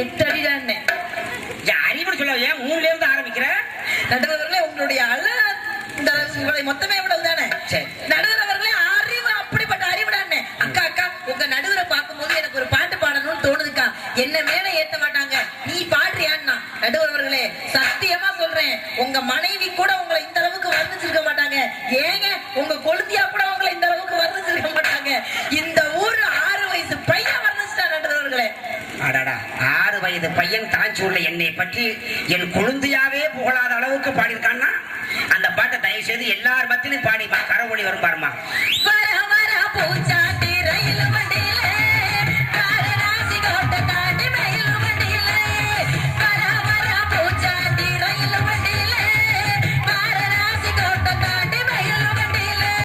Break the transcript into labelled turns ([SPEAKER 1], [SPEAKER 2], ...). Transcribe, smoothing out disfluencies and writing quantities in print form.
[SPEAKER 1] 8 அடிதான்.
[SPEAKER 2] அறிவுன்னு சொல்ல ஏன் 3ல இருந்து ஆரம்பிக்கிற?
[SPEAKER 1] நடுவர் அவர்களே உங்களுடைய இந்த உங்களுடைய மொத்தமே எவ்வளவு தானே? நடுவர் அவர்களே அறிவு அப்படிப்பட்ட அறிவுடானே. அக்கா அக்கா உங்க நடுவரை பார்க்கும்போது எனக்கு ஒரு பாட்டு பாடணும்னு தோணுதுக்கா. என்ன மேல ஏத்த மாட்டாங்க, நீ பாடுறியான்னா? நடுவர் அவர்களே சத்தியமா சொல்றேன், உங்க மனைவி கூட உங்களை இந்த அளவுக்கு வர்ணிச்சிருக்க மாட்டாங்க. ஏங்க உங்க கொழுந்தியா கூட உங்களை இந்த அளவுக்கு வர்ணிச்சிருக்க மாட்டாங்க. இந்த ஊரு 6 வயசு பையன் வர்ணிச்சிட்டா நடுவர் அவர்களே.
[SPEAKER 2] அடாடா 6 வயது பையன் தாஞ்சூர்ல என்னை பற்றி என் கொழுந்தியாவே புகழாத அளவுக்கு பாடியிருக்கான்னா அந்த பாட்டை தயவு செய்து எல்லார் மத்தியிலும் பாடிப்பா. கரவொலி வரும் பாருமா.
[SPEAKER 1] வர வர பூச்சா